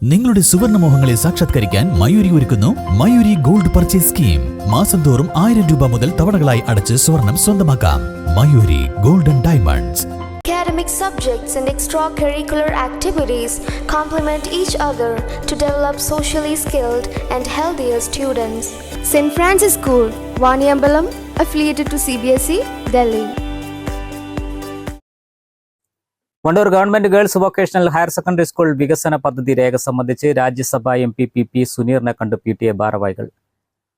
നിങ്ങളുടെ സുവർണമോഹങ്ങളെ സാക്ഷാത്കരിക്കാൻ മയൂരി ഒരുക്കുന്നു മയൂരി ഗോൾഡ് പർച്ചേസ് സ്കീം. മാസം തോറും 1000 രൂപ മുതൽ തവണകളായി അടച്ച് സ്വർണം സ്വന്തമാക്കാം. Mayuri golden diamonds. Academic subjects and extracurricular activities complement each other to develop socially skilled and healthier students. St. Francis School, Vaniyambalam, affiliated to CBSE, Delhi. Wandoor government girls vocational higher secondary school വികസന പദ്ധതി രേഖ സംബന്ധിച്ച് രാജ്യസഭാ MP P സുനീറിനെ കണ്ട് PTA ഭാരവാഹികൾ.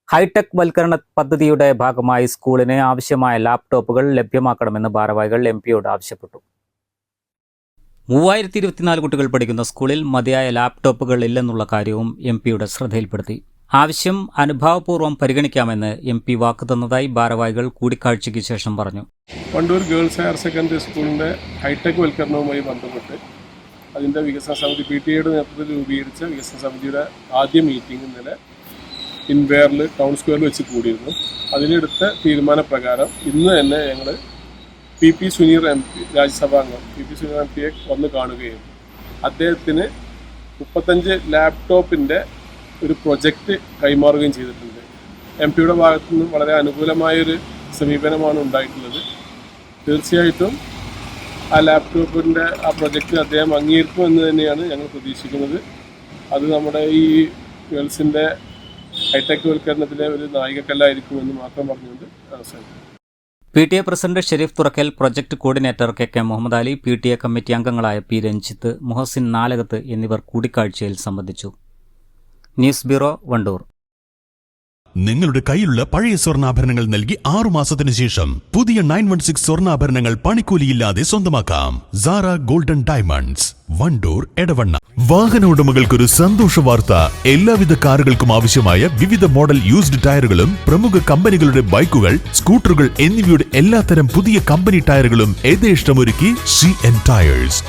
Hi tech വൽക്കരണ പദ്ധതിയുടെ ഭാഗമായി സ്കൂളിന് ആവശ്യമായ ലാപ്ടോപ്പുകൾ ലഭ്യമാക്കണമെന്ന് ഭാരവാഹികൾ MP-യോട് ആവശ്യപ്പെട്ടു. 3024 കുട്ടികൾ പഠിക്കുന്ന സ്കൂളിൽ മതിയായ ലാപ്ടോപ്പുകൾ ഇല്ലെന്നുള്ള കാര്യവും MP-യുടെ ശ്രദ്ധയിൽപ്പെടുത്തി. ആവശ്യം അനുഭാവപൂർവ്വം പരിഗണിക്കാമെന്ന് MP വാക്ക് തന്നതായി ഭാരവാഹികൾ കൂടിക്കാഴ്ചയ്ക്ക് ശേഷം പറഞ്ഞു. വണ്ടൂർ ഗേൾസ് ഹയർ സെക്കൻഡറി സ്കൂളിൻ്റെ ഹൈടെക് വൽക്കരണവുമായി ബന്ധപ്പെട്ട് അതിൻ്റെ വികസന സമിതി PTA-യുടെ നേതൃത്വത്തിൽ രൂപീകരിച്ച വികസന സമിതിയുടെ ആദ്യ മീറ്റിംഗ് ഇന്നലെ ഇൻവേറിൽ ടൗൺ സ്ക്വയറിൽ വെച്ച് കൂടിയിരുന്നു. അതിലെടുത്ത തീരുമാനപ്രകാരം ഇന്ന് തന്നെ ഞങ്ങൾ PP Suneer MP രാജ്യസഭാംഗം PP Suneer MP-യെ വന്ന് കാണുകയും അദ്ദേഹത്തിന് 35 ലാപ്ടോപ്പിൻ്റെ ഒരു പ്രൊജക്റ്റ് കൈമാറുകയും ചെയ്തിട്ടുണ്ട്. MP-യുടെ ഭാഗത്തു നിന്നും വളരെ അനുകൂലമായൊരു സമീപനമാണ് ഉണ്ടായിട്ടുള്ളത്. തീർച്ചയായിട്ടും ആ ലാപ്ടോപ്പിൻ്റെ ആ പ്രൊജക്റ്റ് അദ്ദേഹം അംഗീകരിക്കും എന്ന് തന്നെയാണ് ഞങ്ങൾ പ്രതീക്ഷിക്കുന്നത്. അത് നമ്മുടെ ഈ ഗേൾസിൻ്റെ ഹൈടെക് വൽക്കരണത്തിലെ ഒരു നായികക്കല്ലായിരിക്കുമെന്ന് മാത്രം പറഞ്ഞുകൊണ്ട് അവസാനിക്കും. PTA president Sherif Thurakkal, project coordinator KK Muhammad Ali, PTA committee അംഗങ്ങളായ P രഞ്ജിത്ത്, മുഹസിൻ നാലകത്ത് എന്നിവർ കൂടിക്കാഴ്ചയിൽ സംബന്ധിച്ചു. News bureau, Wandoor. നിങ്ങളുടെ കയ്യിലുള്ള പഴയ സ്വർണ്ണാഭരണങ്ങൾ നൽകി 6 മാസത്തിനു ശേഷം പുതിയ 916 സ്വർണ്ണാഭരണങ്ങൾ പണിക്കൂലിയില്ലാതെ സ്വന്തമാക്കാം. Sara golden diamonds, Wandoor, Edavanna. വാഹന ഉടമകൾക്കൊരു സന്തോഷ വാർത്ത. എല്ലാവിധ കാറുകൾക്കും ആവശ്യമായ വിവിധ മോഡൽ യൂസ്ഡ് ടയറുകളും പ്രമുഖ കമ്പനികളുടെ ബൈക്കുകൾ, സ്കൂട്ടറുകൾ എന്നിവയുടെ എല്ലാത്തരം പുതിയ കമ്പനി ടയറുകളും യഥേഷ്ടമൊരുക്കി CN ടയേഴ്സ്.